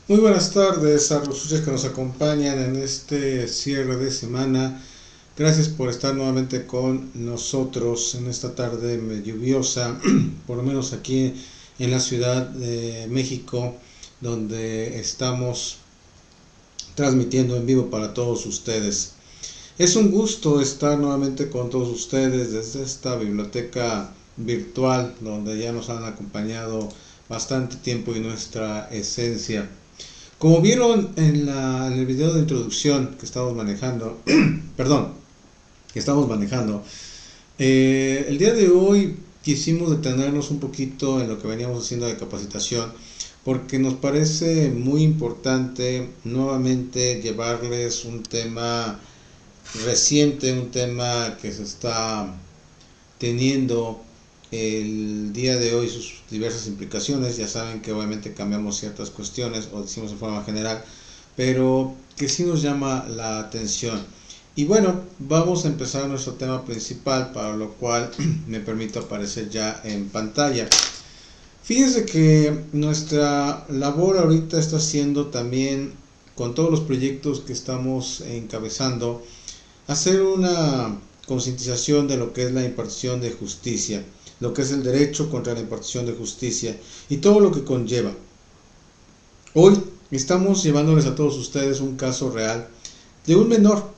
Muy buenas tardes a los escuchas que nos acompañan en este cierre de semana. Gracias por estar nuevamente con nosotros en esta tarde lluviosa, por lo menos aquí en la Ciudad de México, donde estamos transmitiendo en vivo para todos ustedes. Es un gusto estar nuevamente con todos ustedes desde esta biblioteca virtual donde ya nos han acompañado bastante tiempo y nuestra esencia. Como vieron en el video de introducción que estamos manejando, perdón, que estamos manejando, el día de hoy quisimos detenernos un poquito en lo que veníamos haciendo de capacitación, porque nos parece muy importante nuevamente llevarles un tema reciente, un tema que se está teniendo el día de hoy sus diversas implicaciones. Ya saben que obviamente cambiamos ciertas cuestiones o decimos de forma general, pero que sí nos llama la atención. Y bueno, vamos a empezar nuestro tema principal, para lo cual me permito aparecer ya en pantalla. Fíjense que nuestra labor ahorita está siendo también, con todos los proyectos que estamos encabezando, hacer una concientización de lo que es la impartición de justicia, lo que es el derecho contra la impartición de justicia y todo lo que conlleva. Hoy estamos llevándoles a todos ustedes un caso real de un menor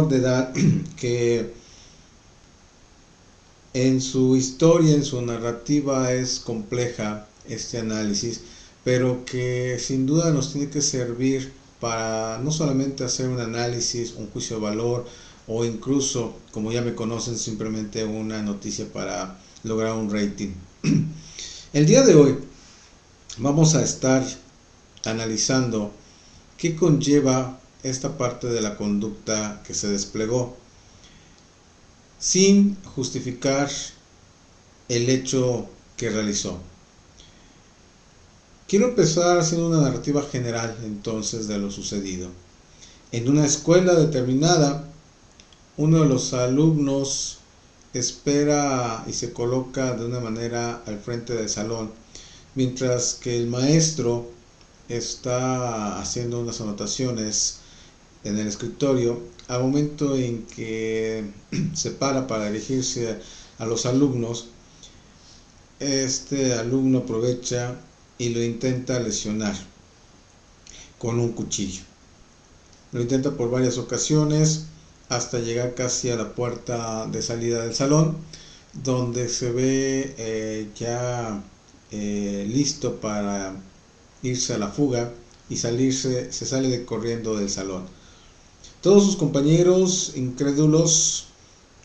de edad que en su historia, en su narrativa es compleja este análisis, pero que sin duda nos tiene que servir para no solamente hacer un análisis, un juicio de valor o incluso, como ya me conocen, simplemente una noticia para lograr un rating. El día de hoy vamos a estar analizando qué conlleva esta parte de la conducta que se desplegó, sin justificar el hecho que realizó. Quiero empezar haciendo una narrativa general entonces de lo sucedido. En una escuela determinada, uno de los alumnos espera y se coloca de una manera al frente del salón, mientras que el maestro está haciendo unas anotaciones en el escritorio. Al momento en que se para dirigirse a los alumnos, este alumno aprovecha y lo intenta lesionar con un cuchillo. Lo intenta por varias ocasiones hasta llegar casi a la puerta de salida del salón, donde se ve listo para irse a la fuga y se sale corriendo del salón. Todos sus compañeros incrédulos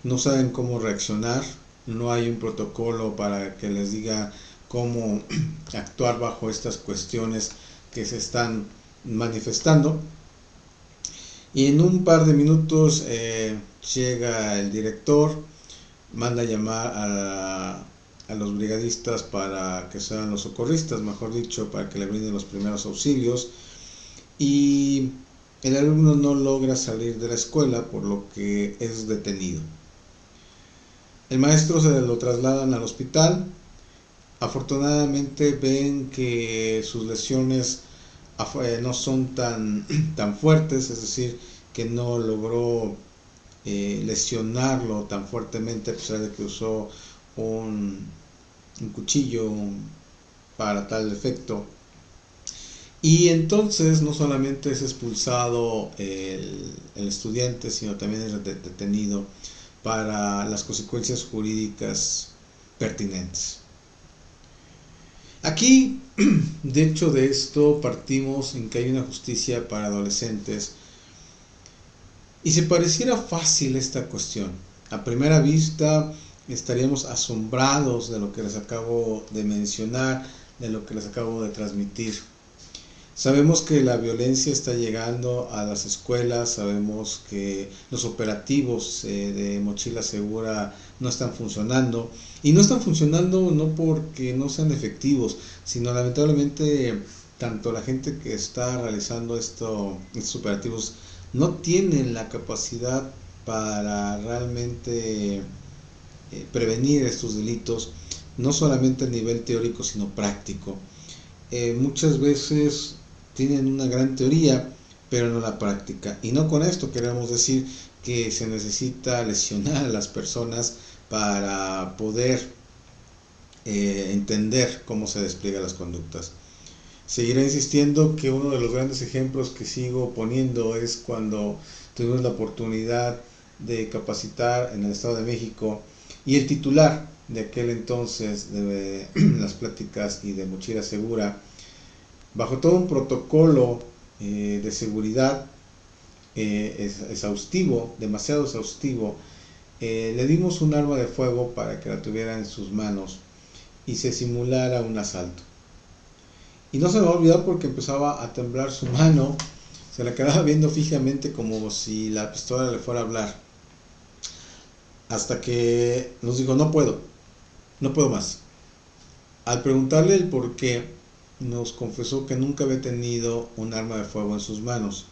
no saben cómo reaccionar, no hay un protocolo para que les diga cómo actuar bajo estas cuestiones que se están manifestando. Y en un par de minutos llega el director, manda a llamar a los brigadistas para que sean los socorristas, mejor dicho, para que le brinden los primeros auxilios. Y el alumno no logra salir de la escuela, por lo que es detenido. El maestro se lo trasladan al hospital. Afortunadamente ven que sus lesiones no son tan fuertes, es decir, que no logró lesionarlo tan fuertemente, a pesar de que usó un cuchillo para tal efecto. Y entonces no solamente es expulsado el estudiante, sino también es detenido para las consecuencias jurídicas pertinentes. Aquí, de hecho, de esto partimos en que hay una justicia para adolescentes y se pareciera fácil esta cuestión. A primera vista estaríamos asombrados de lo que les acabo de mencionar, de lo que les acabo de transmitir. Sabemos que la violencia está llegando a las escuelas, sabemos que los operativos de mochila segura no están funcionando, y no están funcionando no porque no sean efectivos, sino lamentablemente tanto la gente que está realizando estos operativos no tienen la capacidad para realmente prevenir estos delitos, no solamente a nivel teórico sino práctico. muchas veces tienen una gran teoría, pero no la práctica. Y no con esto queremos decir que se necesita lesionar a las personas para poder entender cómo se despliegan las conductas. Seguiré insistiendo que uno de los grandes ejemplos que sigo poniendo es cuando tuvimos la oportunidad de capacitar en el Estado de México y el titular de aquel entonces de las pláticas y de Mochila Segura, bajo todo un protocolo de seguridad exhaustivo, demasiado exhaustivo, le dimos un arma de fuego para que la tuviera en sus manos y se simulara un asalto. Y no se me va a olvidar porque empezaba a temblar su mano, se la quedaba viendo fijamente como si la pistola le fuera a hablar. Hasta que nos dijo, no puedo más. Al preguntarle el por qué, nos confesó que nunca había tenido un arma de fuego en sus manos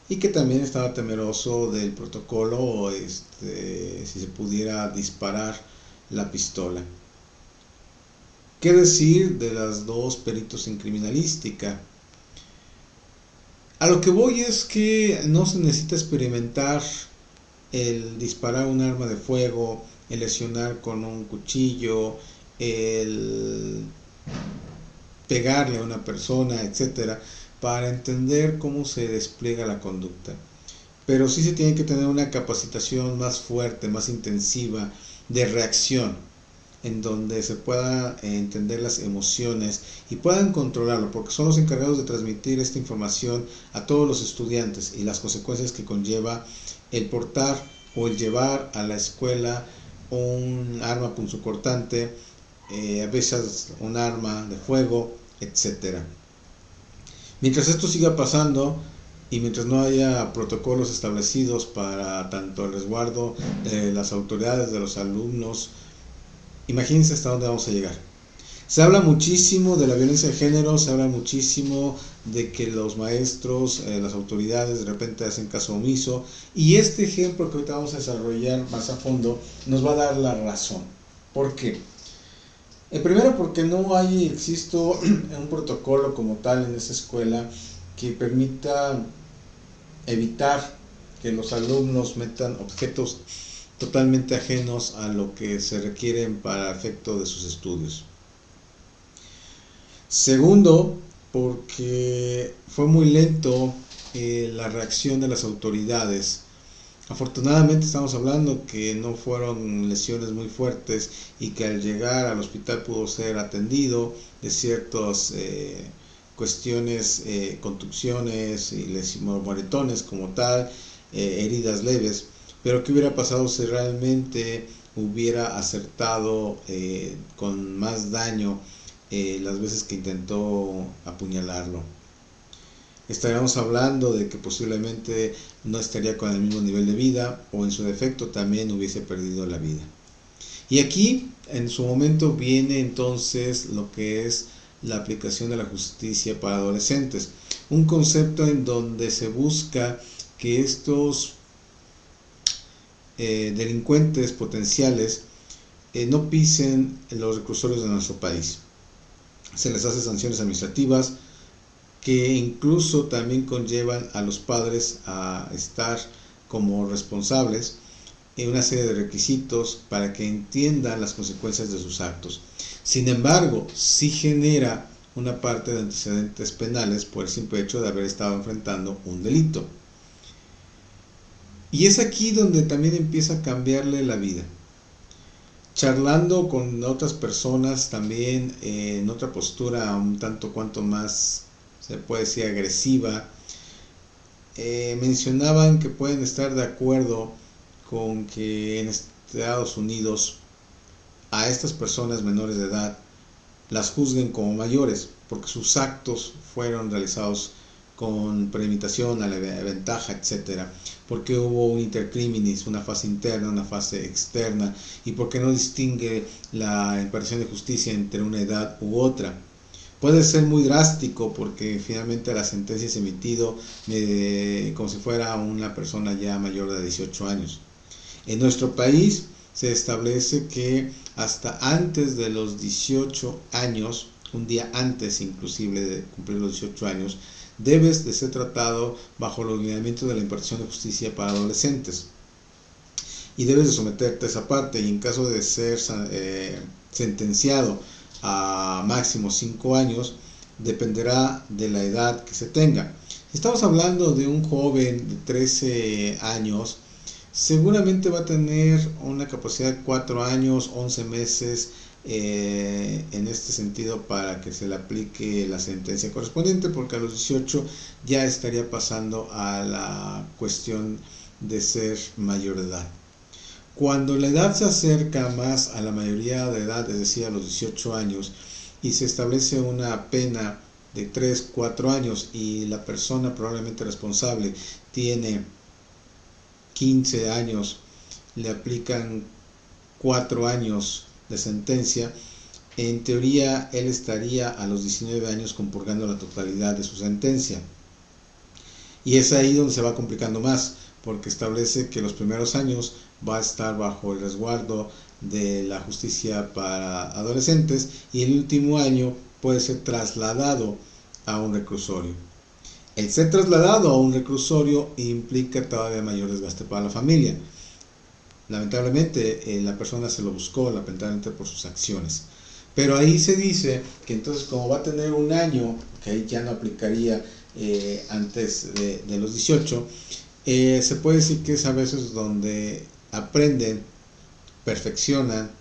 y que también estaba temeroso del protocolo, si se pudiera disparar la pistola. ¿Qué decir de las dos peritos en criminalística? A lo que voy es que no se necesita experimentar el disparar un arma de fuego, el lesionar con un cuchillo, el pegarle a una persona, etcétera, para entender cómo se despliega la conducta. Pero sí se tiene que tener una capacitación más fuerte, más intensiva de reacción, en donde se pueda entender las emociones y puedan controlarlo, porque son los encargados de transmitir esta información a todos los estudiantes y las consecuencias que conlleva el portar o el llevar a la escuela un arma punzocortante, a veces un arma de fuego, etcétera. Mientras esto siga pasando y mientras no haya protocolos establecidos para tanto el resguardo de las autoridades, de los alumnos, imagínense hasta dónde vamos a llegar. Se habla muchísimo de la violencia de género, se habla muchísimo de que los maestros, las autoridades de repente hacen caso omiso, y este ejemplo que ahorita vamos a desarrollar más a fondo nos va a dar la razón. ¿Por qué? Primero porque no existe un protocolo como tal en esa escuela que permita evitar que los alumnos metan objetos totalmente ajenos a lo que se requieren para efecto de sus estudios. Segundo, porque fue muy lento la reacción de las autoridades. Afortunadamente estamos hablando que no fueron lesiones muy fuertes y que al llegar al hospital pudo ser atendido de ciertas cuestiones, contusiones y moretones como tal, heridas leves. Pero ¿qué hubiera pasado si realmente hubiera acertado con más daño las veces que intentó apuñalarlo? Estaríamos hablando de que posiblemente no estaría con el mismo nivel de vida o en su defecto también hubiese perdido la vida. Y aquí en su momento viene entonces lo que es la aplicación de la justicia para adolescentes, un concepto en donde se busca que estos delincuentes potenciales no pisen los reclusorios de nuestro país. Se les hace sanciones administrativas que incluso también conllevan a los padres a estar como responsables en una serie de requisitos para que entiendan las consecuencias de sus actos. Sin embargo, sí genera una parte de antecedentes penales por el simple hecho de haber estado enfrentando un delito. Y es aquí donde también empieza a cambiarle la vida. Charlando con otras personas también en otra postura un tanto cuanto más, se puede decir, agresiva, mencionaban que pueden estar de acuerdo con que en Estados Unidos a estas personas menores de edad las juzguen como mayores porque sus actos fueron realizados con premeditación, a la ventaja, etcétera, porque hubo un intercriminis, una fase interna, una fase externa, y porque no distingue la impartición de justicia entre una edad u otra. Puede ser muy drástico porque finalmente la sentencia es emitido como si fuera una persona ya mayor de 18 años. En nuestro país se establece que hasta antes de los 18 años, un día antes inclusive de cumplir los 18 años, debes de ser tratado bajo los lineamientos de la impartición de justicia para adolescentes. Y debes de someterte a esa parte, y en caso de ser sentenciado a máximo 5 años, dependerá de la edad que se tenga. Si estamos hablando de un joven de 13 años, seguramente va a tener una capacidad de 4 años, 11 meses, en este sentido, para que se le aplique la sentencia correspondiente, porque a los 18 ya estaría pasando a la cuestión de ser mayor de edad. Cuando la edad se acerca más a la mayoría de edad, es decir, a los 18 años, y se establece una pena de 3, 4 años y la persona probablemente responsable tiene 15 años, le aplican 4 años de sentencia, en teoría él estaría a los 19 años compurgando la totalidad de su sentencia. Y es ahí donde se va complicando más, porque establece que los primeros años va a estar bajo el resguardo de la justicia para adolescentes, y el último año puede ser trasladado a un reclusorio. El ser trasladado a un reclusorio implica todavía mayor desgaste para la familia. Lamentablemente la persona se lo buscó, lamentablemente por sus acciones. Pero ahí se dice que entonces, como va a tener un año, que ahí ya no aplicaría antes de los 18, se puede decir que es a veces donde aprenden, perfeccionan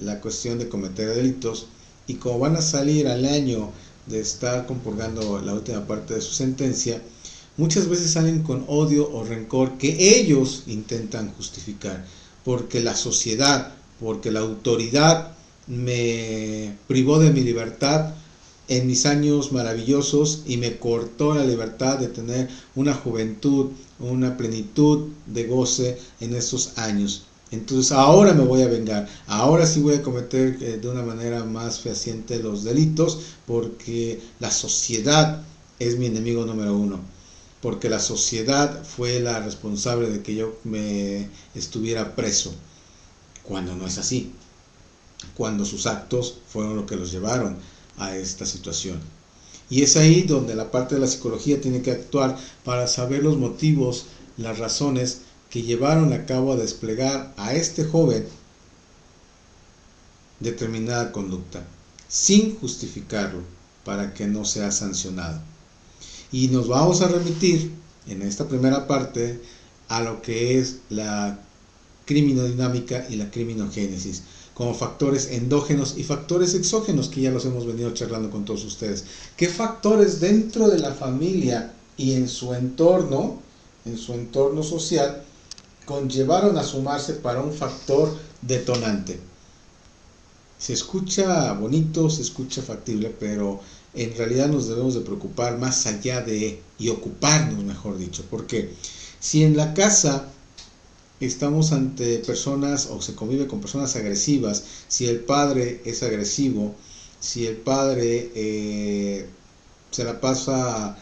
la cuestión de cometer delitos, y como van a salir al año de estar compurgando la última parte de su sentencia, muchas veces salen con odio o rencor que ellos intentan justificar, porque la sociedad, porque la autoridad me privó de mi libertad en mis años maravillosos y me cortó la libertad de tener una juventud, una plenitud de goce en estos años. Entonces ahora me voy a vengar, ahora sí voy a cometer de una manera más fehaciente los delitos, porque la sociedad es mi enemigo número uno, porque la sociedad fue la responsable de que yo me estuviera preso, cuando no es así, cuando sus actos fueron lo que los llevaron a esta situación. Y es ahí donde la parte de la psicología tiene que actuar para saber los motivos, las razones que llevaron a cabo a desplegar a este joven determinada conducta, sin justificarlo, para que no sea sancionado. Y nos vamos a remitir en esta primera parte a lo que es la criminodinámica y la criminogénesis, como factores endógenos y factores exógenos, que ya los hemos venido charlando con todos ustedes. ¿Qué factores dentro de la familia y en su entorno social, conllevaron a sumarse para un factor detonante? Se escucha bonito, se escucha factible, pero en realidad nos debemos de preocupar más allá de, y ocuparnos, mejor dicho, porque si en la casa estamos ante personas, o se convive con personas agresivas, si el padre es agresivo, si el padre se la pasa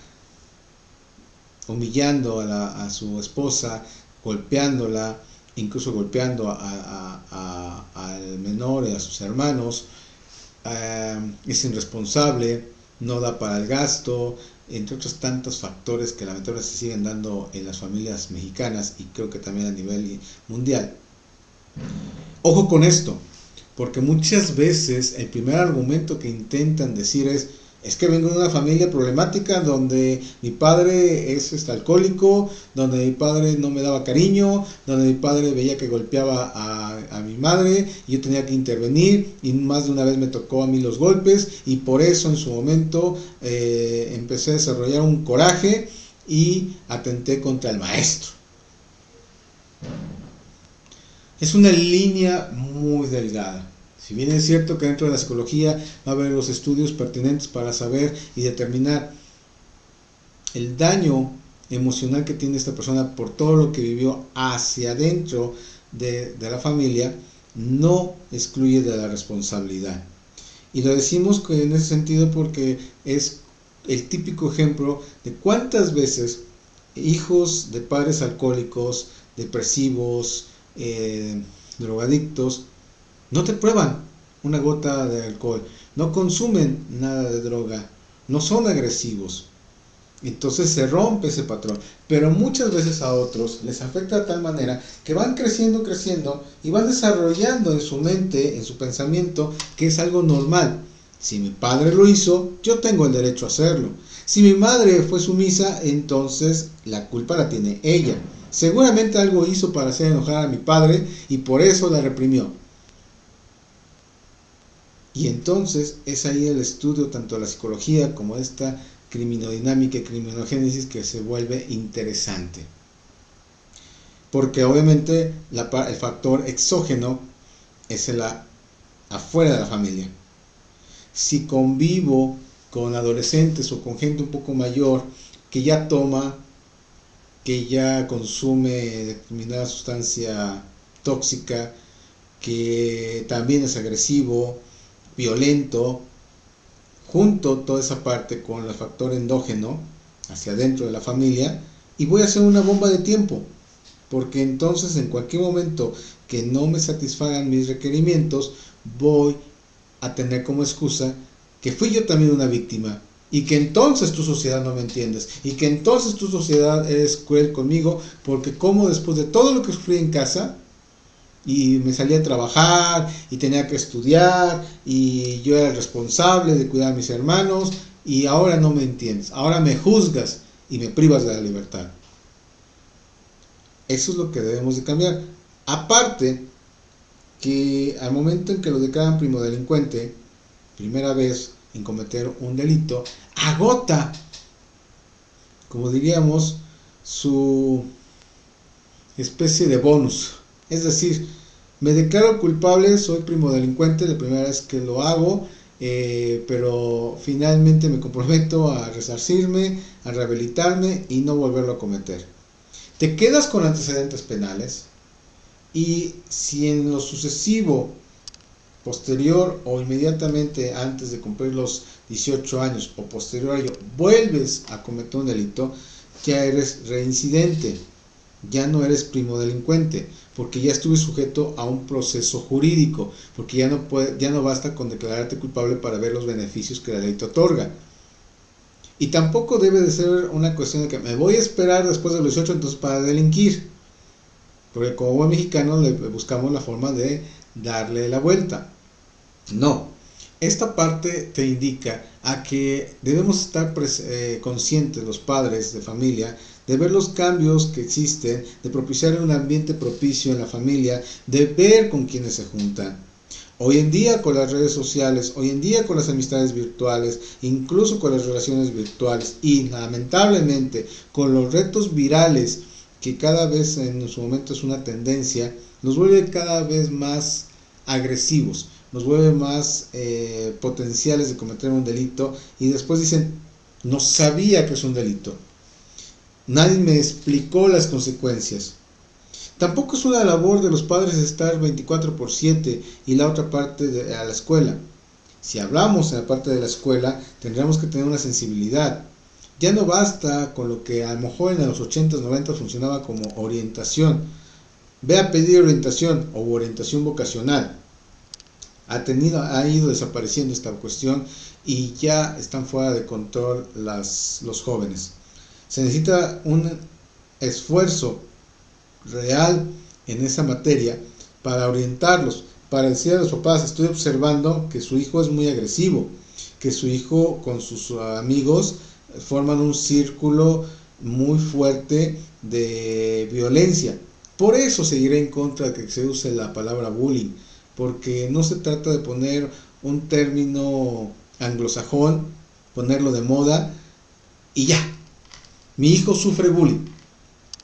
humillando a su esposa, golpeándola, incluso golpeando al menor y a sus hermanos, es irresponsable, no da para el gasto, entre otros tantos factores que lamentablemente se siguen dando en las familias mexicanas, y creo que también a nivel mundial. Ojo con esto, porque muchas veces el primer argumento que intentan decir es que vengo de una familia problemática donde mi padre es alcohólico, donde mi padre no me daba cariño, donde mi padre veía que golpeaba a mi madre y yo tenía que intervenir, y más de una vez me tocó a mí los golpes, y por eso en su momento empecé a desarrollar un coraje y atenté contra el maestro. Es una línea muy delgada. Si bien es cierto que dentro de la psicología va a haber los estudios pertinentes para saber y determinar el daño emocional que tiene esta persona por todo lo que vivió hacia adentro de la familia, no excluye de la responsabilidad. Y lo decimos en ese sentido porque es el típico ejemplo de cuántas veces hijos de padres alcohólicos, depresivos, drogadictos, no te prueban, una gota de alcohol, no consumen nada de droga, no son agresivos. Entonces se rompe ese patrón, pero muchas veces a otros les afecta de tal manera que van creciendo y van desarrollando en su mente, en su pensamiento, que es algo normal. Si mi padre lo hizo, yo tengo el derecho a hacerlo. Si mi madre fue sumisa, entonces la culpa la tiene ella. Seguramente algo hizo para hacer enojar a mi padre y por eso la reprimió. Y entonces es ahí el estudio tanto de la psicología como esta criminodinámica y criminogénesis que se vuelve interesante. Porque obviamente el factor exógeno es afuera de la familia. Si convivo con adolescentes o con gente un poco mayor que ya toma, que ya consume determinada sustancia tóxica, que también es agresivo, violento, junto toda esa parte con el factor endógeno hacia adentro de la familia y voy a hacer una bomba de tiempo, porque entonces en cualquier momento que no me satisfagan mis requerimientos voy a tener como excusa que fui yo también una víctima y que entonces tu sociedad no me entiendes y que entonces tu sociedad es cruel conmigo porque como después de todo lo que sufrí en casa y me salía a trabajar y tenía que estudiar y yo era el responsable de cuidar a mis hermanos y ahora no me entiendes, ahora me juzgas y me privas de la libertad. Eso es lo que debemos de cambiar. Aparte que al momento en que lo declaran primodelincuente, primera vez en cometer un delito, agota, como diríamos, su especie de bonus. Es decir, me declaro culpable, soy primodelincuente, la primera vez que lo hago, pero finalmente me comprometo a resarcirme, a rehabilitarme y no volverlo a cometer. Te quedas con antecedentes penales y si en lo sucesivo, posterior o inmediatamente antes de cumplir los 18 años o posterior a ello, vuelves a cometer un delito, ya eres reincidente, ya no eres primodelincuente, porque ya estuve sujeto a un proceso jurídico, porque ya no basta con declararte culpable para ver los beneficios que la ley te otorga. Y tampoco debe de ser una cuestión de que me voy a esperar después de los 18 entonces para delinquir, porque como buen mexicano le buscamos la forma de darle la vuelta. No, esta parte te indica a que debemos estar conscientes los padres de familia de ver los cambios que existen, de propiciar un ambiente propicio en la familia, de ver con quienes se juntan. Hoy en día con las redes sociales, hoy en día con las amistades virtuales, incluso con las relaciones virtuales y lamentablemente con los retos virales que cada vez en su momento es una tendencia, nos vuelve cada vez más agresivos, nos vuelve más potenciales de cometer un delito y después dicen, no sabía que es un delito. Nadie me explicó las consecuencias. Tampoco es una labor de los padres estar 24/7 y la otra parte a la escuela. Si hablamos en la parte de la escuela, tendríamos que tener una sensibilidad. Ya no basta con lo que a lo mejor en los 80s, 90s funcionaba como orientación. Ve a pedir orientación o orientación vocacional. Ha ido desapareciendo esta cuestión y ya están fuera de control los jóvenes. Se necesita un esfuerzo real en esa materia para orientarlos, para decir a los papás, estoy observando que su hijo es muy agresivo, que su hijo con sus amigos forman un círculo muy fuerte de violencia. Por eso seguiré en contra de que se use la palabra bullying, porque no se trata de poner un término anglosajón, ponerlo de moda y ya. Mi hijo sufre bullying,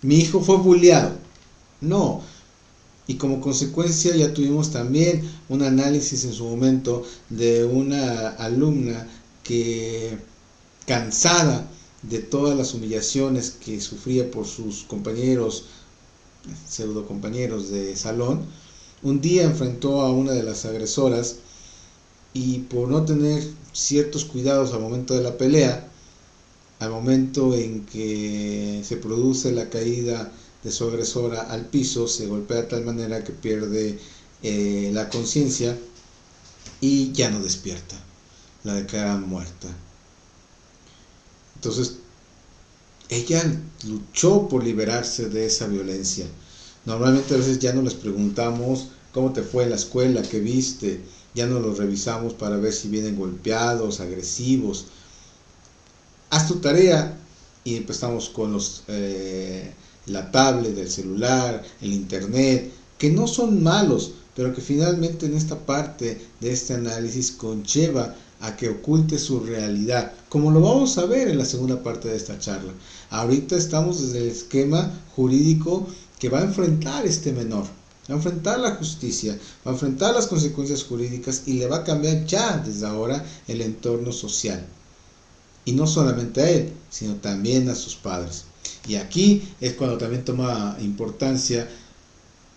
mi hijo fue bulleado. No, y como consecuencia ya tuvimos también un análisis en su momento de una alumna que, cansada de todas las humillaciones que sufría por sus compañeros, pseudo compañeros de salón, un día enfrentó a una de las agresoras y por no tener ciertos cuidados al momento de la pelea, al momento en que se produce la caída de su agresora al piso, se golpea de tal manera que pierde la conciencia y ya no despierta, la declaran muerta. Entonces, ella luchó por liberarse de esa violencia. Normalmente a veces ya no les preguntamos cómo te fue en la escuela, qué viste, ya no los revisamos para ver si vienen golpeados, agresivos. Haz tu tarea y empezamos con la tablet, el celular, el internet, que no son malos, pero que finalmente en esta parte de este análisis conlleva a que oculte su realidad, como lo vamos a ver en la segunda parte de esta charla. Ahorita estamos desde el esquema jurídico que va a enfrentar este menor, va a enfrentar la justicia, va a enfrentar las consecuencias jurídicas y le va a cambiar ya desde ahora el entorno social. Y no solamente a él, sino también a sus padres. Y aquí es cuando también toma importancia,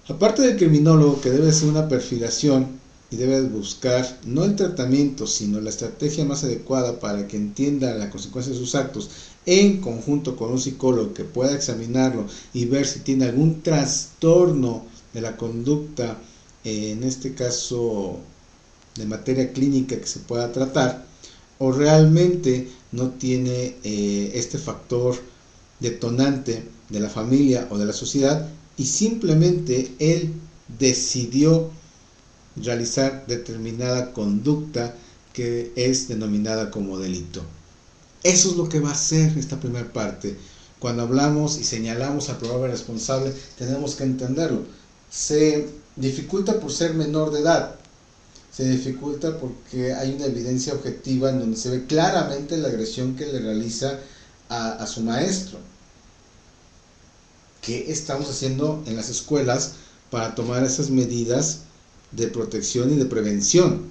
aparte del criminólogo, que debe hacer una perfilación y debe buscar no el tratamiento, sino la estrategia más adecuada para que entienda la consecuencia de sus actos, en conjunto con un psicólogo que pueda examinarlo y ver si tiene algún trastorno de la conducta, en este caso de materia clínica que se pueda tratar, o realmente no tiene este factor detonante de la familia o de la sociedad y simplemente él decidió realizar determinada conducta que es denominada como delito. Eso es lo que va a hacer esta primera parte. Cuando hablamos y señalamos al probable responsable, tenemos que entenderlo. Se dificulta por ser menor de edad. Se dificulta porque hay una evidencia objetiva en donde se ve claramente la agresión que le realiza a su maestro. ¿Qué estamos haciendo en las escuelas para tomar esas medidas de protección y de prevención?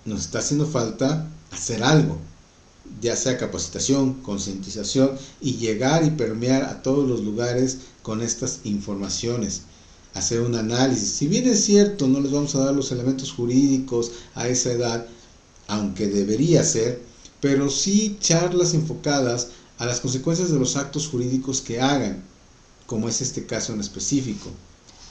Nos está haciendo falta hacer algo, ya sea capacitación, concientización y llegar y permear a todos los lugares con estas informaciones. Hacer un análisis. Si bien es cierto, no les vamos a dar los elementos jurídicos a esa edad, aunque debería ser, pero sí charlas enfocadas a las consecuencias de los actos jurídicos que hagan, como es este caso en específico.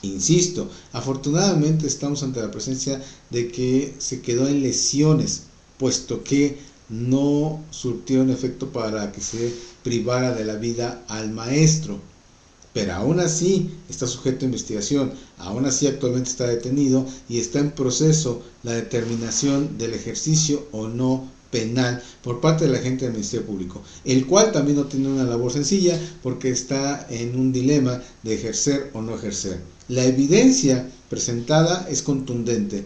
Insisto, afortunadamente estamos ante la presencia de que se quedó en lesiones, puesto que no surtieron efecto para que se privara de la vida al maestro. Pero aún así está sujeto a investigación, aún así actualmente está detenido y está en proceso la determinación del ejercicio o no penal por parte de la agente del Ministerio Público, el cual también no tiene una labor sencilla porque está en un dilema de ejercer o no ejercer. La evidencia presentada es contundente,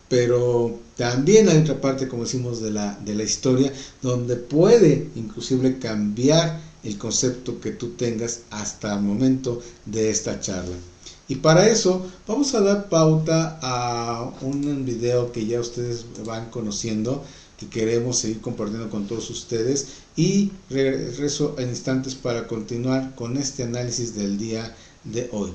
pero también hay otra parte, como decimos, de la historia, donde puede inclusive cambiar el concepto que tú tengas hasta el momento de esta charla. Y para eso vamos a dar pauta a un video que ya ustedes van conociendo, que queremos seguir compartiendo con todos ustedes, y regreso en instantes para continuar con este análisis del día de hoy.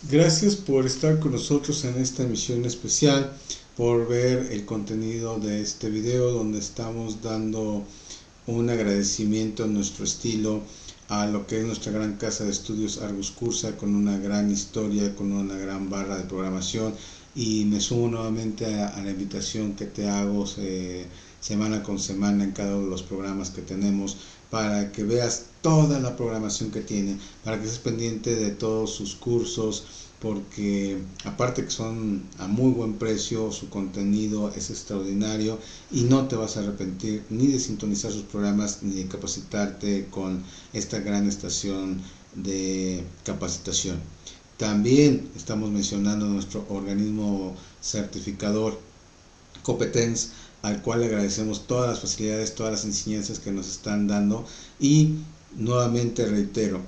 Gracias por estar con nosotros en esta emisión especial, por ver el contenido de este video donde estamos dando un agradecimiento a nuestro estilo a lo que es nuestra gran casa de estudios Argus Cursa, con una gran historia, con una gran barra de programación, y me sumo nuevamente a la invitación que te hago semana con semana en cada uno de los programas que tenemos, para que veas toda la programación que tiene, para que estés pendiente de todos sus cursos, porque aparte que son a muy buen precio, su contenido es extraordinario y no te vas a arrepentir ni de sintonizar sus programas ni de capacitarte con esta gran estación de capacitación. También estamos mencionando nuestro organismo certificador Competence, al cual le agradecemos todas las facilidades, todas las enseñanzas que nos están dando, y nuevamente reitero,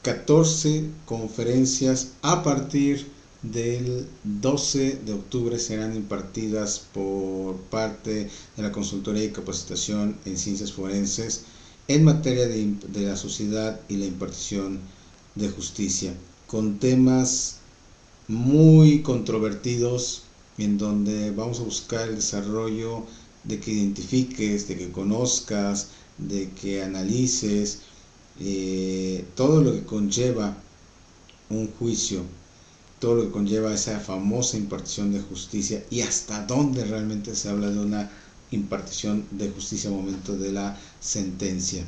14 conferencias a partir del 12 de octubre serán impartidas por parte de la Consultoría y Capacitación en Ciencias Forenses en materia de la sociedad y la impartición de justicia, con temas muy controvertidos, en donde vamos a buscar el desarrollo de que identifiques, de que conozcas, de que analices todo lo que conlleva un juicio, todo lo que conlleva esa famosa impartición de justicia, y hasta dónde realmente se habla de una impartición de justicia al momento de la sentencia,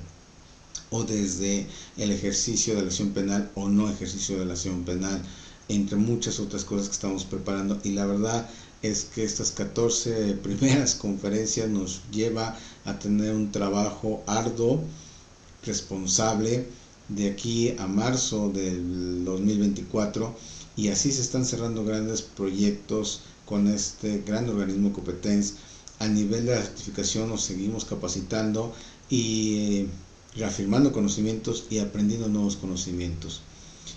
o desde el ejercicio de la acción penal o no ejercicio de la acción penal, entre muchas otras cosas que estamos preparando. Y la verdad es que estas 14 primeras conferencias nos lleva a tener un trabajo arduo, responsable, de aquí a marzo del 2024, y así se están cerrando grandes proyectos con este gran organismo Competence. A nivel de la certificación nos seguimos capacitando y reafirmando conocimientos y aprendiendo nuevos conocimientos.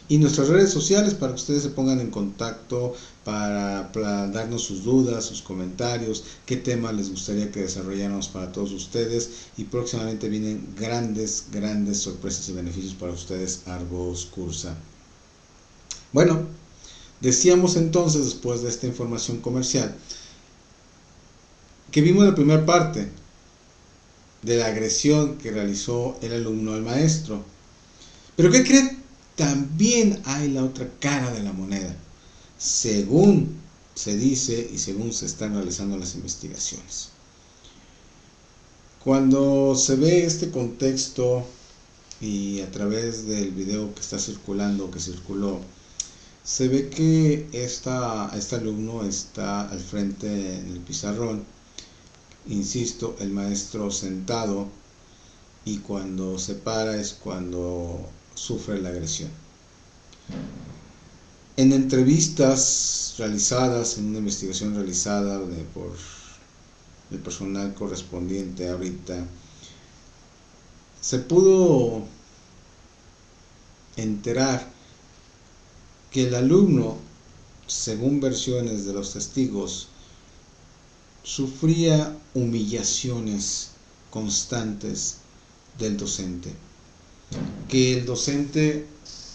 Y nuestras redes sociales para que ustedes se pongan en contacto, para darnos sus dudas, sus comentarios, qué temas les gustaría que desarrolláramos para todos ustedes, y próximamente vienen grandes sorpresas y beneficios para ustedes, Argus Cursa. Bueno, decíamos entonces, después de esta información comercial, que vimos la primera parte de la agresión que realizó el alumno al maestro. Pero ¿qué creen? También hay la otra cara de la moneda, según se dice y según se están realizando las investigaciones. Cuando se ve este contexto y a través del video que está circulando, que circuló, se ve que este alumno está al frente del pizarrón, insisto, el maestro sentado, y cuando se para es cuando sufre la agresión. En entrevistas realizadas, en una investigación realizada por el personal correspondiente ahorita, se pudo enterar que el alumno, según versiones de los testigos, sufría humillaciones constantes del docente, que el docente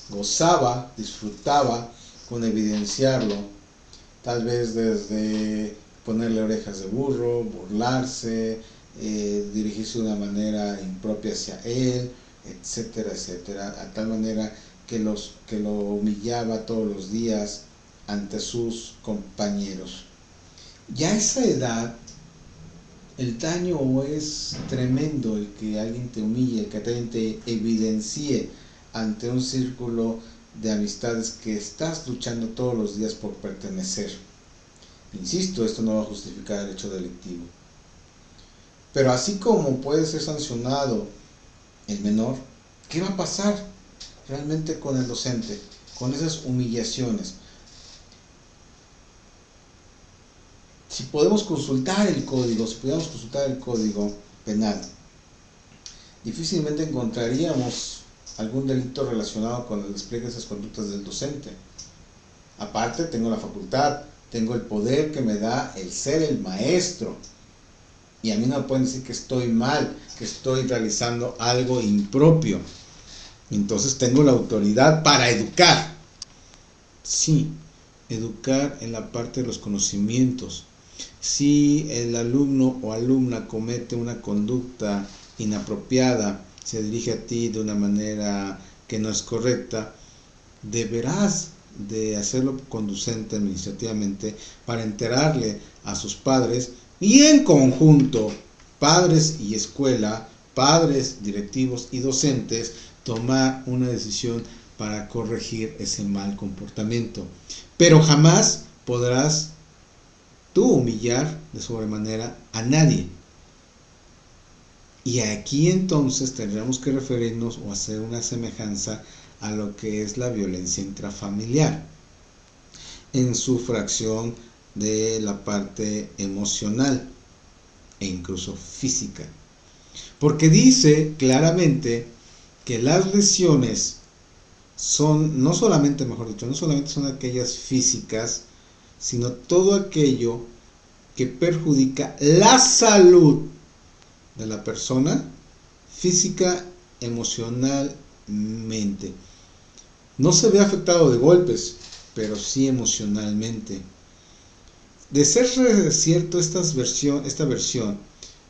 gozaba, disfrutaba con evidenciarlo, tal vez desde ponerle orejas de burro, burlarse, dirigirse de una manera impropia hacia él, etcétera, etcétera, a tal manera que lo humillaba todos los días ante sus compañeros. Ya a esa edad, el daño es tremendo, el que alguien te humille, el que alguien te evidencie ante un círculo de amistades que estás luchando todos los días por pertenecer. Insisto, esto no va a justificar el hecho delictivo. Pero así como puede ser sancionado el menor, ¿qué va a pasar realmente con el docente, con esas humillaciones? Si podemos consultar el código, si pudiéramos consultar el código penal, difícilmente encontraríamos algún delito relacionado con el despliegue de esas conductas del docente. Aparte, tengo la facultad, tengo el poder que me da el ser el maestro, y a mí no me pueden decir que estoy mal, que estoy realizando algo impropio. Entonces tengo la autoridad para educar. Sí, educar en la parte de los conocimientos. Si el alumno o alumna comete una conducta inapropiada se dirige a ti de una manera que no es correcta, deberás de hacerlo conducente administrativamente para enterarle a sus padres y en conjunto, padres y escuela, padres, directivos y docentes, tomar una decisión para corregir ese mal comportamiento. Pero jamás podrás tú humillar de sobremanera a nadie. Y aquí entonces tendremos que referirnos o hacer una semejanza a lo que es la violencia intrafamiliar en su fracción de la parte emocional e incluso física. Porque dice claramente que las lesiones son, no solamente, mejor dicho, no solamente son aquellas físicas, sino todo aquello que perjudica la salud de la persona física, emocionalmente. No se ve afectado de golpes, pero sí emocionalmente. De ser cierto esta versión,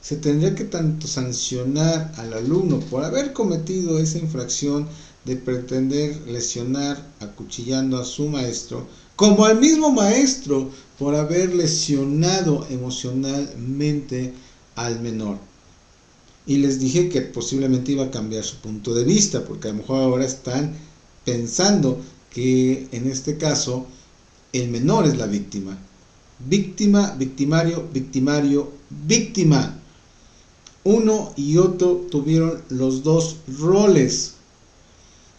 se tendría que tanto sancionar al alumno por haber cometido esa infracción de pretender lesionar acuchillando a su maestro, como al mismo maestro por haber lesionado emocionalmente al menor. Y les dije que posiblemente iba a cambiar su punto de vista, porque a lo mejor ahora están pensando que en este caso el menor es la víctima. Víctima, victimario, victimario, víctima. Uno y otro tuvieron los dos roles.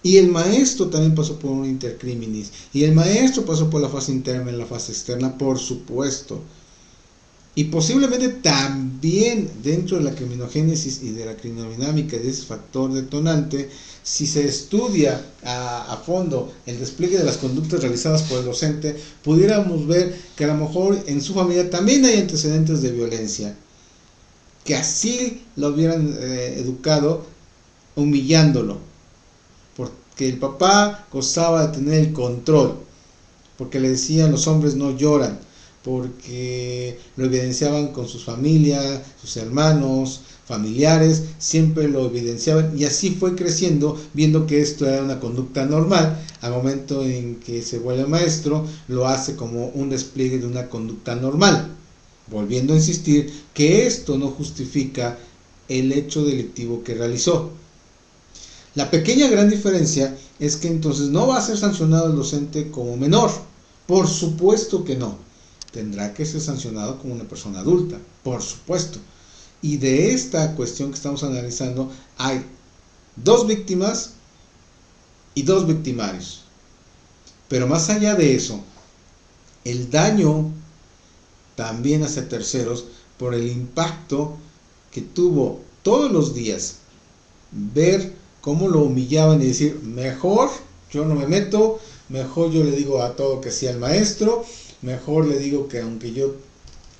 Y el maestro también pasó por un intercriminis. Y el maestro pasó por la fase interna y la fase externa, por supuesto. Y posiblemente también dentro de la criminogénesis y de la criminodinámica de ese factor detonante, si se estudia a fondo el despliegue de las conductas realizadas por el docente, pudiéramos ver que a lo mejor en su familia también hay antecedentes de violencia, que así lo hubieran educado humillándolo, porque el papá gozaba de tener el control, porque le decían los hombres no lloran, porque lo evidenciaban con sus familias, sus hermanos, familiares, siempre lo evidenciaban y así fue creciendo, viendo que esto era una conducta normal. Al momento en que se vuelve maestro, lo hace como un despliegue de una conducta normal, volviendo a insistir que esto no justifica el hecho delictivo que realizó. La pequeña gran diferencia es que entonces no va a ser sancionado el docente como menor, por supuesto que no. Tendrá que ser sancionado como una persona adulta, por supuesto. Y de esta cuestión que estamos analizando hay dos víctimas y dos victimarios. Pero más allá de eso, el daño también hacia terceros por el impacto que tuvo todos los días ver cómo lo humillaban y decir, mejor yo no me meto, mejor yo le digo a todo que sí al maestro, mejor le digo que aunque yo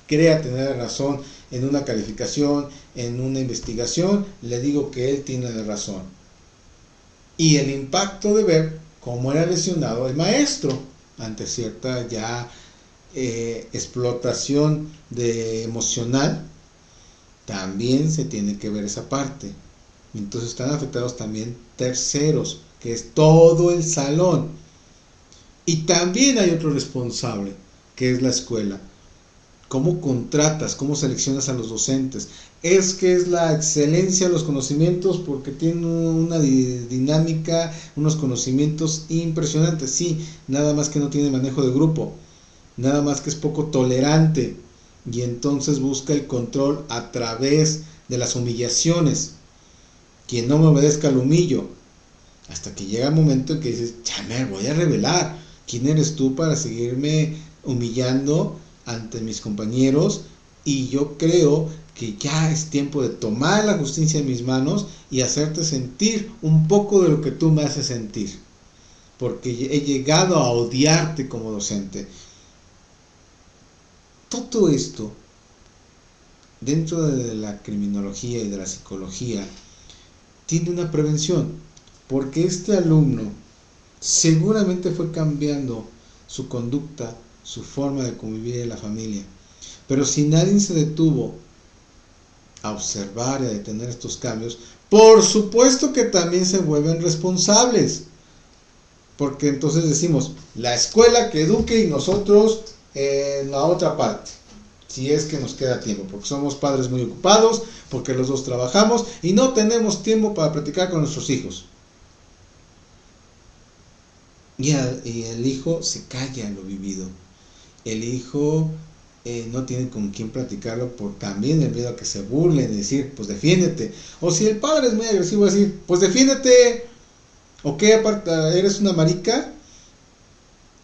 crea tener razón en una calificación, en una investigación, le digo que él tiene razón. Y el impacto de ver cómo era lesionado el maestro ante cierta ya explotación emocional, también se tiene que ver esa parte. Entonces están afectados también terceros, que es todo el salón. Y también hay otro responsable, que es la escuela. ¿Cómo contratas? ¿Cómo seleccionas a los docentes? Es que es la excelencia de los conocimientos porque tienen una dinámica, unos conocimientos impresionantes. Sí, nada más que no tiene manejo de grupo, nada más que es poco tolerante y entonces busca el control a través de las humillaciones. Quien no me obedezca lo humillo. Hasta que llega el momento en que dices, ya me voy a revelar. ¿Quién eres tú para seguirme humillando ante mis compañeros? Y yo creo que ya es tiempo de tomar la justicia en mis manos y hacerte sentir un poco de lo que tú me haces sentir. Porque he llegado a odiarte como docente. Todo esto, dentro de la criminología y de la psicología, tiene una prevención, porque este alumno seguramente fue cambiando su conducta, su forma de convivir en la familia, pero si nadie se detuvo a observar y a detener estos cambios, Por supuesto que también se vuelven responsables, porque entonces decimos, la escuela que eduque y nosotros en la otra parte, si es que nos queda tiempo, porque somos padres muy ocupados, porque los dos trabajamos y no tenemos tiempo para platicar con nuestros hijos. Y el hijo se calla en lo vivido. El hijo no tiene con quién platicarlo por también el miedo a que se burlen y decir, pues defiéndete. O si el padre es muy agresivo, decir, pues defiéndete. ¿O qué? Aparte, ¿eres una marica?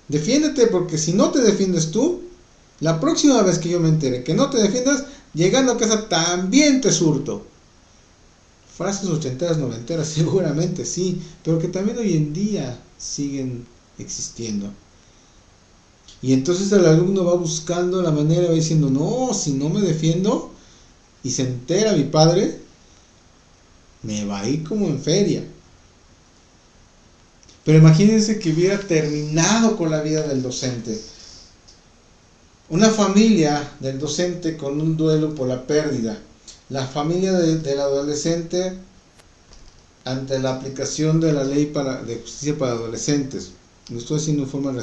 Defiéndete, porque si no te defiendes tú, la próxima vez que yo me entere que no te defiendas, llegando a casa también te surto. Frases ochenteras, noventeras, seguramente sí, pero que también hoy en día siguen existiendo. Y entonces el alumno va buscando la manera, va diciendo, no, si no me defiendo, y se entera mi padre, me va a ir como en feria. Pero imagínense que hubiera terminado con la vida del docente. Una familia del docente con un duelo por la pérdida. La familia del adolescente ante la aplicación de la ley de justicia para adolescentes. Lo estoy haciendo en forma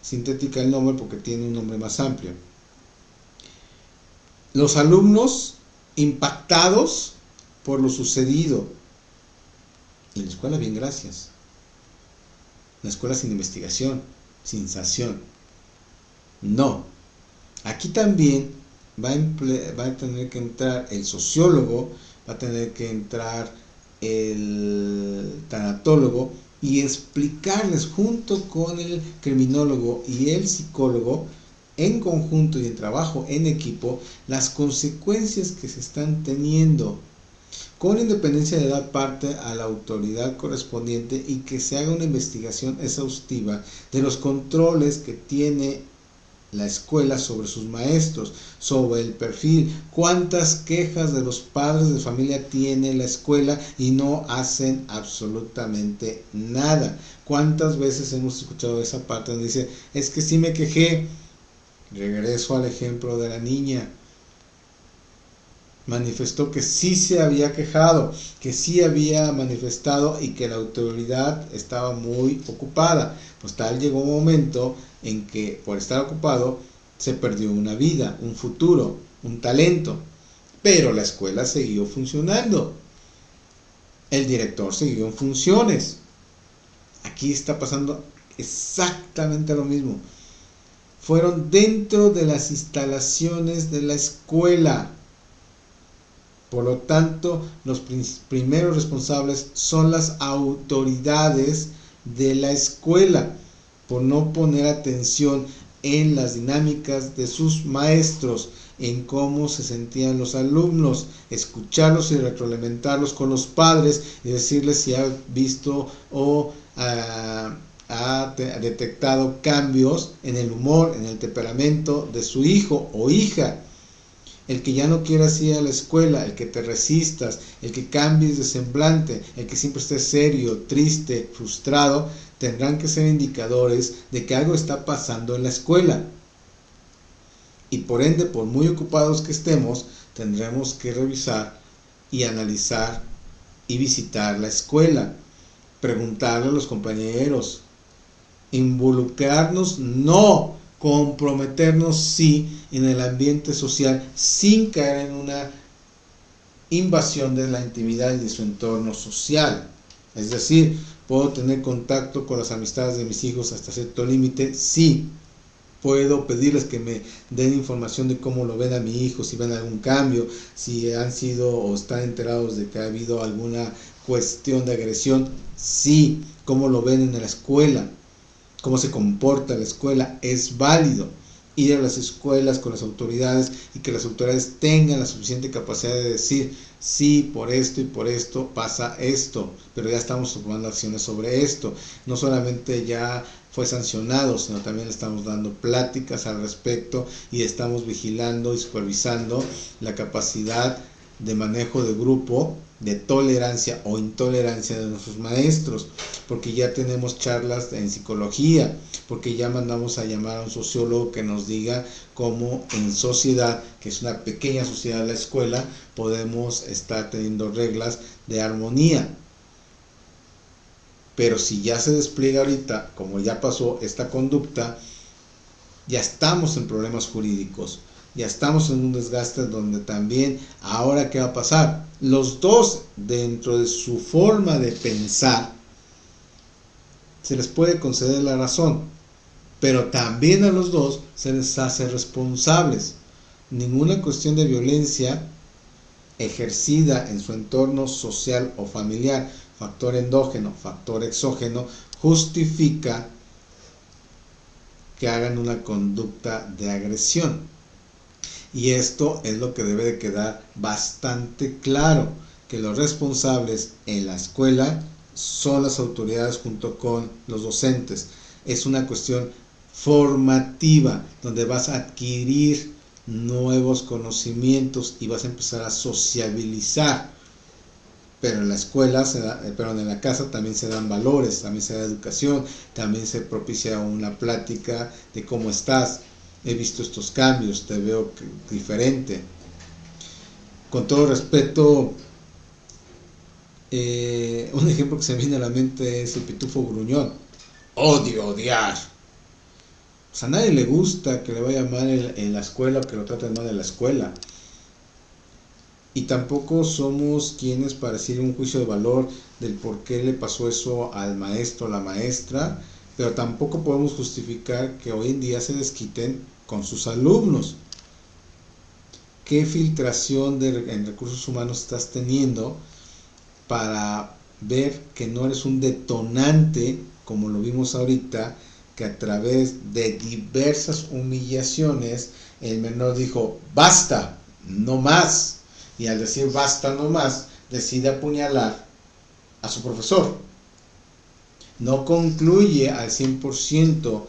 sintética el nombre porque tiene un nombre más amplio. Los alumnos impactados por lo sucedido. Y la escuela, bien, gracias. La escuela sin investigación, sin sanción. No. Aquí también va a tener que entrar el sociólogo, va a tener que entrar el tanatólogo y explicarles junto con el criminólogo y el psicólogo en conjunto y en trabajo en equipo las consecuencias que se están teniendo, con independencia de dar parte a la autoridad correspondiente y que se haga una investigación exhaustiva de los controles que tiene la escuela sobre sus maestros, sobre el perfil, cuántas quejas de los padres de familia tiene la escuela y no hacen absolutamente nada. ¿Cuántas veces hemos escuchado esa parte donde dice, es que sí me quejé? Regreso al ejemplo de la niña. Manifestó que sí se había quejado, que sí había manifestado y que la autoridad estaba muy ocupada. Pues tal llegó un momento en que por estar ocupado se perdió una vida, un futuro, un talento. Pero la escuela siguió funcionando. El director siguió en funciones. Aquí está pasando exactamente lo mismo. Fueron dentro de las instalaciones de la escuela. Por lo tanto, los primeros responsables son las autoridades de la escuela, por no poner atención en las dinámicas de sus maestros, en cómo se sentían los alumnos, escucharlos y retroalimentarlos con los padres y decirles si ha visto o ha detectado cambios en el humor, en el temperamento de su hijo o hija. El que ya no quieras ir a la escuela, el que te resistas, el que cambies de semblante, el que siempre estés serio, triste, frustrado, tendrán que ser indicadores de que algo está pasando en la escuela. Y por ende, por muy ocupados que estemos, tendremos que revisar y analizar y visitar la escuela, preguntarle a los compañeros, involucrarnos, no, comprometernos sí en el ambiente social sin caer en una invasión de la intimidad y de su entorno social. Es decir, puedo tener contacto con las amistades de mis hijos hasta cierto límite, sí. Puedo pedirles que me den información de cómo lo ven a mi hijo, si ven algún cambio, si han sido o están enterados de que ha habido alguna cuestión de agresión, sí. Cómo lo ven en la escuela, cómo se comporta la escuela, es válido. Ir a las escuelas con las autoridades y que las autoridades tengan la suficiente capacidad de decir, sí, por esto y por esto pasa esto, pero ya estamos tomando acciones sobre esto. No solamente ya fue sancionado, sino también le estamos dando pláticas al respecto y estamos vigilando y supervisando la capacidad de manejo de grupo, de tolerancia o intolerancia de nuestros maestros, porque ya tenemos charlas en psicología, porque ya mandamos a llamar a un sociólogo que nos diga cómo en sociedad, que es una pequeña sociedad de la escuela, podemos estar teniendo reglas de armonía. Pero si ya se despliega ahorita, como ya pasó esta conducta, ya estamos en problemas jurídicos, ya estamos en un desgaste donde también, ahora qué va a pasar, los dos dentro de su forma de pensar se les puede conceder la razón, pero también a los dos se les hace responsables. Ninguna cuestión de violencia ejercida en su entorno social o familiar, factor endógeno, factor exógeno, justifica que hagan una conducta de agresión. Y esto es lo que debe de quedar bastante claro, que los responsables en la escuela son las autoridades junto con los docentes. Es una cuestión formativa donde vas a adquirir nuevos conocimientos y vas a empezar a sociabilizar. Pero en la escuela, en la casa también se dan valores, también se da educación, también se propicia una plática de cómo estás. He visto estos cambios, te veo diferente. Con todo respeto, un ejemplo que se me viene a la mente es el pitufo gruñón. Odiar. Pues a nadie le gusta que le vaya mal en la escuela o que lo traten mal en la escuela. Y tampoco somos quienes para decir un juicio de valor del por qué le pasó eso al maestro o la maestra, pero tampoco podemos justificar que hoy en día se desquiten con sus alumnos. ¿Qué filtración en recursos humanos estás teniendo para ver que no eres un detonante, como lo vimos ahorita, que a través de diversas humillaciones el menor dijo, basta, no más? Y al decir basta no más, decide apuñalar a su profesor. No concluye al 100%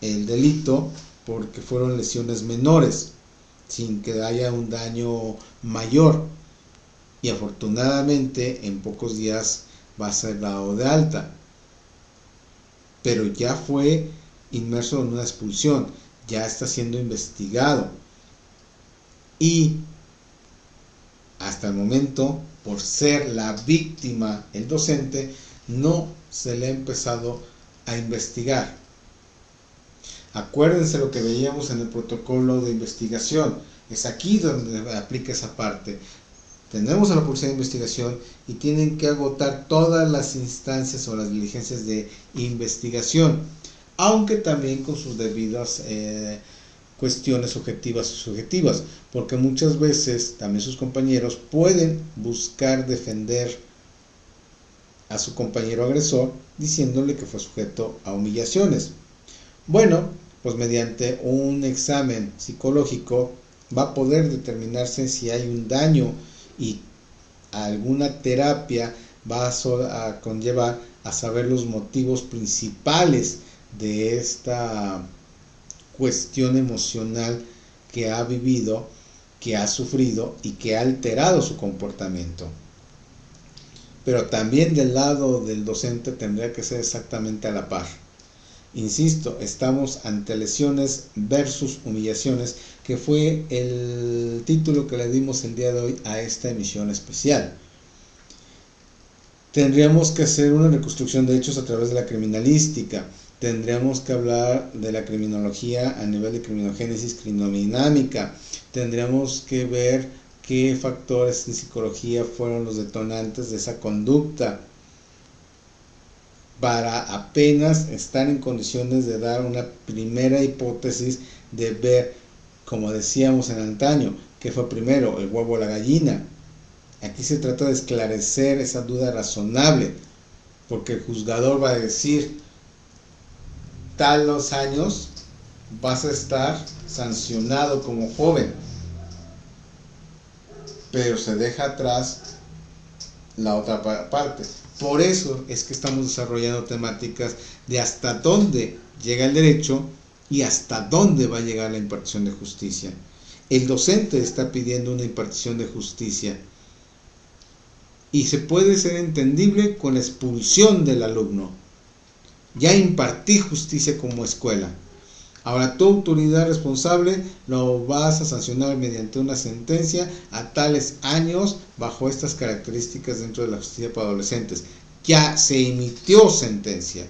el delito porque fueron lesiones menores, sin que haya un daño mayor. Y afortunadamente en pocos días va a ser dado de alta. Pero ya fue inmerso en una expulsión, ya está siendo investigado. Y hasta el momento, por ser la víctima, el docente, no se le ha empezado a investigar. Acuérdense lo que veíamos en el protocolo de investigación. Es aquí donde aplica esa parte. Tenemos a la policía de investigación y tienen que agotar todas las instancias o las diligencias de investigación, aunque también con sus debidas cuestiones objetivas y subjetivas, porque muchas veces también sus compañeros pueden buscar defender a su compañero agresor diciéndole que fue sujeto a humillaciones. Bueno, pues mediante un examen psicológico va a poder determinarse si hay un daño y alguna terapia va a conllevar a saber los motivos principales de esta cuestión emocional que ha vivido, que ha sufrido y que ha alterado su comportamiento. Pero también del lado del docente tendría que ser exactamente a la par. Insisto, estamos ante lesiones versus humillaciones, que fue el título que le dimos el día de hoy a esta emisión especial. Tendríamos que hacer una reconstrucción de hechos a través de la criminalística. Tendríamos que hablar de la criminología a nivel de criminogénesis, criminodinámica. Tendríamos que ver qué factores en psicología fueron los detonantes de esa conducta, para apenas estar en condiciones de dar una primera hipótesis de ver, como decíamos en antaño, qué fue primero, el huevo o la gallina. Aquí se trata de esclarecer esa duda razonable, porque el juzgador va a decir, talos años vas a estar sancionado como joven, pero se deja atrás la otra parte. Por eso es que estamos desarrollando temáticas de hasta dónde llega el derecho y hasta dónde va a llegar la impartición de justicia. el docente está pidiendo una impartición de justicia. Y se puede ser entendible con la expulsión del alumno. Ya impartí justicia como escuela. Ahora tu autoridad responsable lo vas a sancionar mediante una sentencia a tales años bajo estas características dentro de la justicia para adolescentes. Ya se emitió sentencia,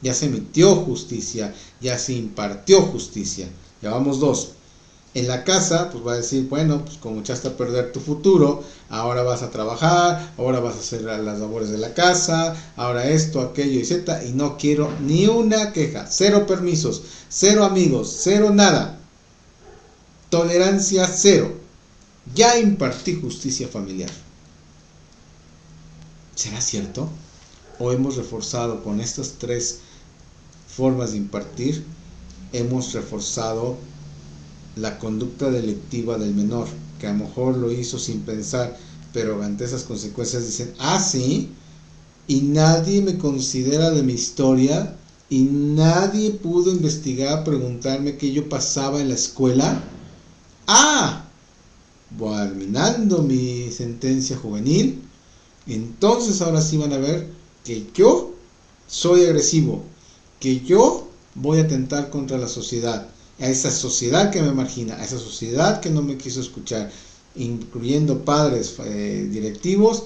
ya se emitió justicia, ya se impartió justicia. Ya vamos 2. En la casa, pues va a decir, bueno, pues como echaste a perder tu futuro, ahora vas a trabajar, ahora vas a hacer las labores de la casa, ahora esto, aquello y z, y no quiero ni una queja, 0 permisos, 0 amigos, 0 nada, tolerancia 0. Ya impartí justicia familiar. ¿Será cierto? ¿O hemos reforzado con estas 3 formas de impartir, hemos reforzado la conducta delictiva del menor, que a lo mejor lo hizo sin pensar, pero ante esas consecuencias dicen, sí, y nadie me considera de mi historia, y nadie pudo investigar, preguntarme qué yo pasaba en la escuela? Voy terminando mi sentencia juvenil, entonces ahora sí van a ver que yo soy agresivo, que yo voy a atentar contra la sociedad, a esa sociedad que me margina, a esa sociedad que no me quiso escuchar, incluyendo padres, directivos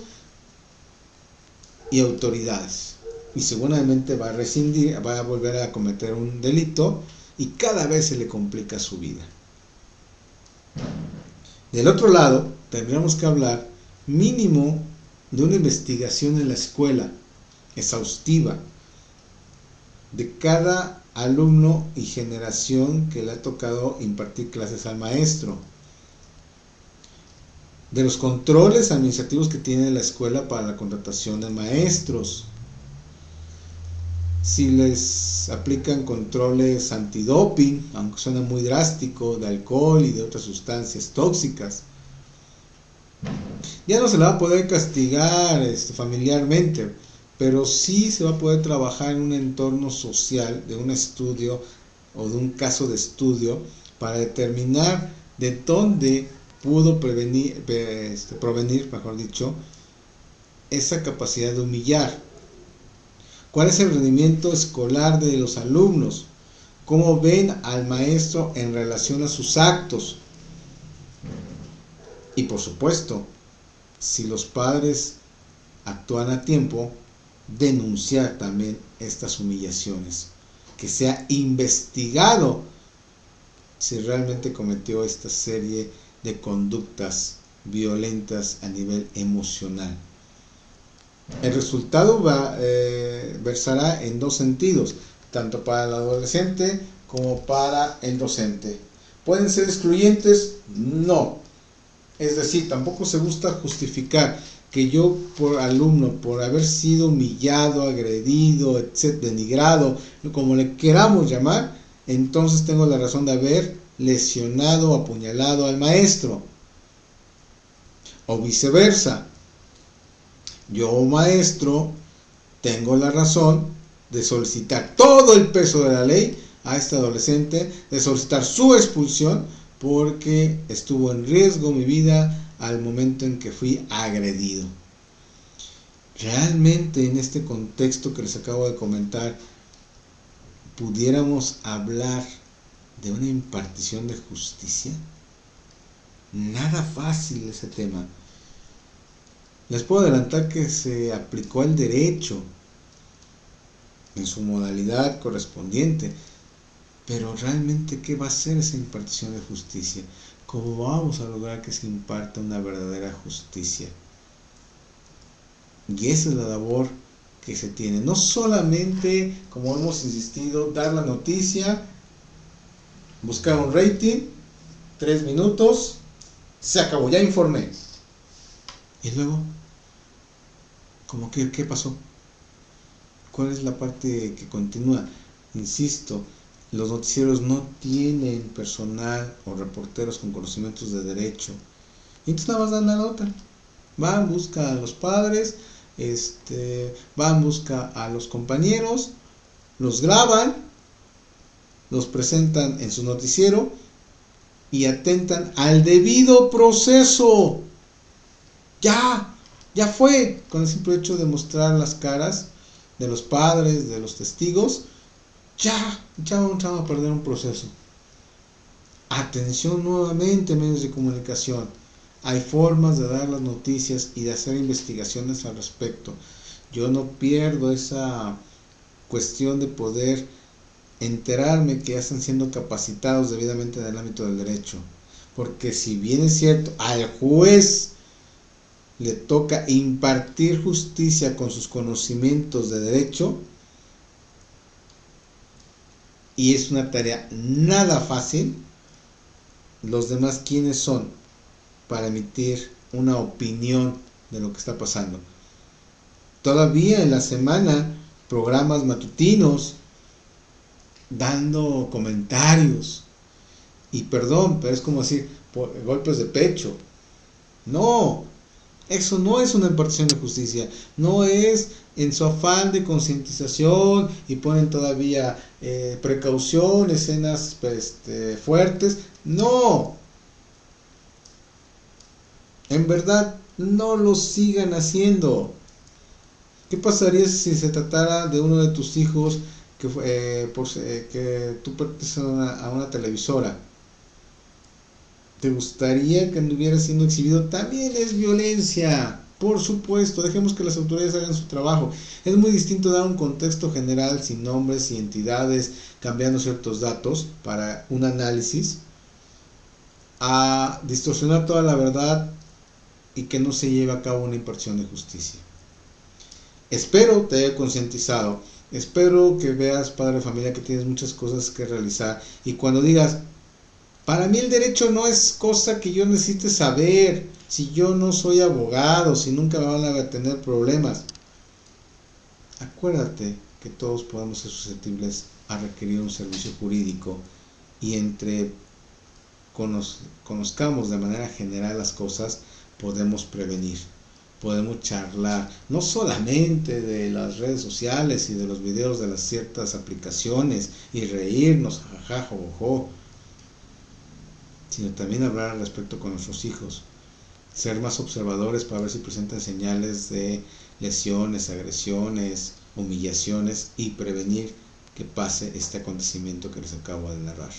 y autoridades. Y seguramente va a rescindir, va a volver a cometer un delito y cada vez se le complica su vida. Del otro lado, tendríamos que hablar mínimo de una investigación en la escuela, exhaustiva, de cada alumno y generación que le ha tocado impartir clases al maestro, de los controles administrativos que tiene la escuela para la contratación de maestros, si les aplican controles antidoping, aunque suena muy drástico, de alcohol y de otras sustancias tóxicas. Ya no se le va a poder castigar familiarmente, pero sí se va a poder trabajar en un entorno social de un estudio o de un caso de estudio para determinar de dónde pudo provenir, mejor dicho, esa capacidad de humillar. ¿Cuál es el rendimiento escolar de los alumnos? ¿Cómo ven al maestro en relación a sus actos? Y por supuesto, si los padres actúan a tiempo, denunciar también estas humillaciones, que sea investigado si realmente cometió esta serie de conductas violentas a nivel emocional. El resultado versará en 2 sentidos, tanto para el adolescente como para el docente. ¿Pueden ser excluyentes? No. Es decir, tampoco se gusta justificar que yo por alumno, por haber sido humillado, agredido, denigrado, como le queramos llamar, entonces tengo la razón de haber lesionado o apuñalado al maestro. O viceversa. Yo, maestro, tengo la razón de solicitar todo el peso de la ley a este adolescente, de solicitar su expulsión porque estuvo en riesgo mi vida al momento en que fui agredido. Realmente en este contexto que les acabo de comentar, ¿pudiéramos hablar de una impartición de justicia? Nada fácil ese tema. Les puedo adelantar que se aplicó el derecho en su modalidad correspondiente, pero realmente ¿qué va a ser esa impartición de justicia? ¿Cómo vamos a lograr que se imparta una verdadera justicia? Y esa es la labor que se tiene. No solamente, como hemos insistido, dar la noticia, buscar un rating, 3 minutos, se acabó, ya informé. Y luego, ¿cómo que qué pasó? ¿Cuál es la parte que continúa? Insisto, los noticieros no tienen personal o reporteros con conocimientos de derecho. Y entonces nada más dan la nota. Van, busca a los padres, van, busca a los compañeros, los graban, los presentan en su noticiero y atentan al debido proceso. Ya fue, con el simple hecho de mostrar las caras de los padres, de los testigos, ya vamos a perder un proceso. Atención nuevamente, medios de comunicación. Hay formas de dar las noticias y de hacer investigaciones al respecto. Yo no pierdo esa cuestión de poder enterarme que ya están siendo capacitados debidamente en el ámbito del derecho. Porque si bien es cierto, al juez le toca impartir justicia con sus conocimientos de derecho, y es una tarea nada fácil, los demás, ¿quiénes son para emitir una opinión de lo que está pasando? Todavía en la semana, programas matutinos dando comentarios, y perdón, pero es como decir, golpes de pecho. No, eso no es una impartición de justicia, no es en su afán de concientización y ponen todavía precaución, escenas fuertes. No, en verdad no lo sigan haciendo. ¿Qué pasaría si se tratara de uno de tus hijos que tú perteneces a una televisora? ¿Te gustaría que anduviera siendo exhibido? También es violencia. Por supuesto, dejemos que las autoridades hagan su trabajo. Es muy distinto dar un contexto general sin nombres y entidades, cambiando ciertos datos para un análisis, a distorsionar toda la verdad y que no se lleve a cabo una impartición de justicia. Espero te haya concientizado. Espero que veas, padre de familia, que tienes muchas cosas que realizar. Y cuando digas, para mí el derecho no es cosa que yo necesite saber, si yo no soy abogado, si nunca me van a tener problemas. Acuérdate que todos podemos ser susceptibles a requerir un servicio jurídico, y entre conozcamos de manera general las cosas, podemos prevenir, podemos charlar, no solamente de las redes sociales y de los videos de las ciertas aplicaciones y reírnos, jajaja, jojojo, sino también hablar al respecto con nuestros hijos, ser más observadores para ver si presentan señales de lesiones, agresiones, humillaciones, y prevenir que pase este acontecimiento que les acabo de narrar.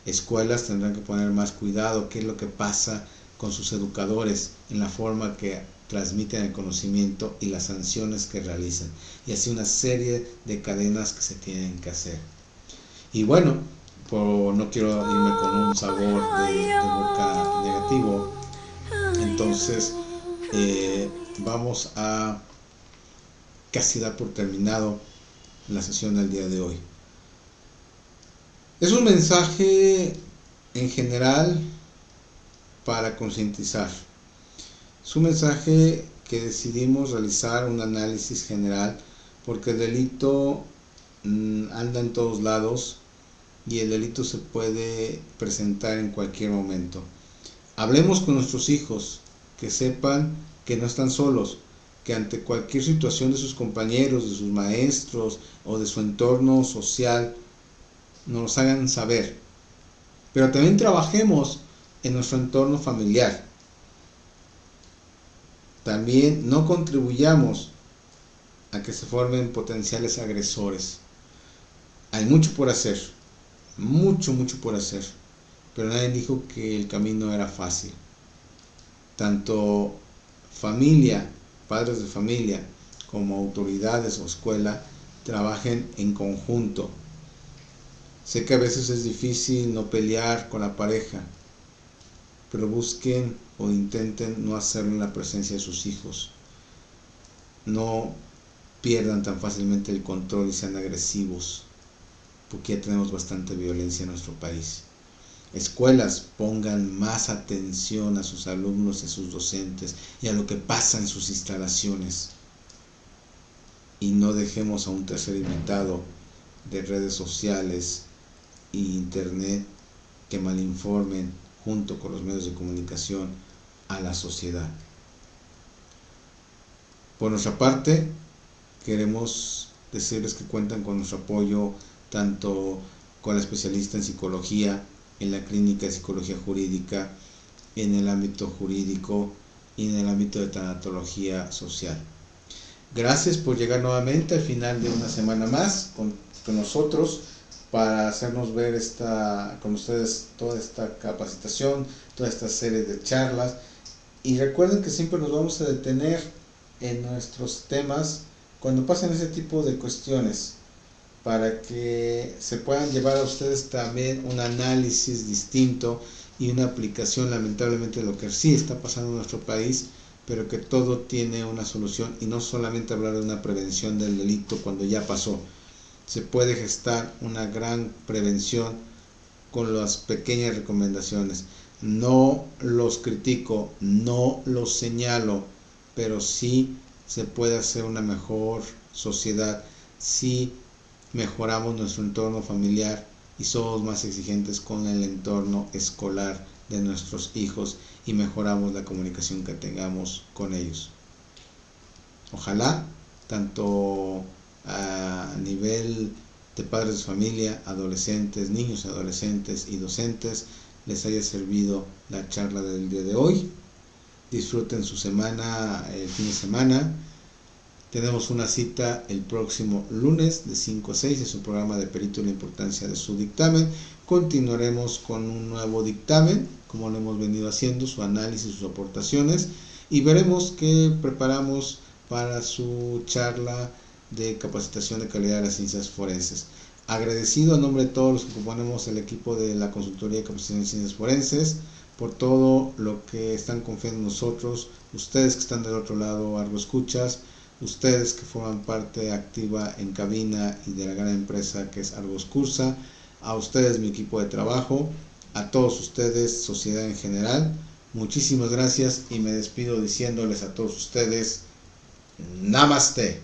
Escuelas tendrán que poner más cuidado qué es lo que pasa con sus educadores en la forma que transmiten el conocimiento y las sanciones que realizan, y así una serie de cadenas que se tienen que hacer. Y bueno, no quiero irme con un sabor de boca negativo, entonces vamos a casi dar por terminado la sesión del día de hoy. Es un mensaje en general para concientizar. Es un mensaje que decidimos realizar un análisis general porque el delito anda en todos lados y el delito se puede presentar en cualquier momento. Hablemos con nuestros hijos, que sepan que no están solos, que ante cualquier situación de sus compañeros, de sus maestros o de su entorno social, nos hagan saber. Pero también trabajemos en nuestro entorno familiar. También no contribuyamos a que se formen potenciales agresores. Hay mucho por hacer, mucho por hacer, pero nadie dijo que el camino era fácil. Tanto familia, padres de familia, como autoridades o escuela trabajen en conjunto. Sé que a veces es difícil no pelear con la pareja, pero busquen o intenten no hacerlo en la presencia de sus hijos. No pierdan tan fácilmente el control y sean agresivos, porque ya tenemos bastante violencia en nuestro país. Escuelas, pongan más atención a sus alumnos y a sus docentes y a lo que pasa en sus instalaciones. Y no dejemos a un tercer invitado de redes sociales e internet que malinformen junto con los medios de comunicación a la sociedad. Por nuestra parte, queremos decirles que cuentan con nuestro apoyo tanto con la especialista en psicología en la clínica de psicología jurídica, en el ámbito jurídico y en el ámbito de tanatología social. Gracias por llegar nuevamente al final de una semana más con nosotros para hacernos ver con ustedes toda esta capacitación, toda esta serie de charlas. Y recuerden que siempre nos vamos a detener en nuestros temas cuando pasen ese tipo de cuestiones, para que se puedan llevar a ustedes también un análisis distinto y una aplicación, lamentablemente, de lo que sí está pasando en nuestro país, pero que todo tiene una solución, y no solamente hablar de una prevención del delito cuando ya pasó. Se puede gestar una gran prevención con las pequeñas recomendaciones. No los critico, no los señalo, pero sí se puede hacer una mejor sociedad si mejoramos nuestro entorno familiar y somos más exigentes con el entorno escolar de nuestros hijos y mejoramos la comunicación que tengamos con ellos. Ojalá, tanto a nivel de padres de familia, adolescentes, niños, adolescentes y docentes, les haya servido la charla del día de hoy. Disfruten su semana, el fin de semana. Tenemos una cita el próximo lunes de 5 a 6 en su programa de Perito y la importancia de su dictamen. Continuaremos con un nuevo dictamen, como lo hemos venido haciendo, su análisis, sus aportaciones, y veremos qué preparamos para su charla de capacitación de calidad de las ciencias forenses. Agradecido a nombre de todos los que componemos el equipo de la Consultoría de Capacitación de Ciencias Forenses por todo lo que están confiando en nosotros, ustedes que están del otro lado, Argo Escuchas, ustedes que forman parte activa en cabina y de la gran empresa que es Argos Cursa, a ustedes, mi equipo de trabajo, a todos ustedes, sociedad en general, muchísimas gracias, y me despido diciéndoles a todos ustedes, Namaste.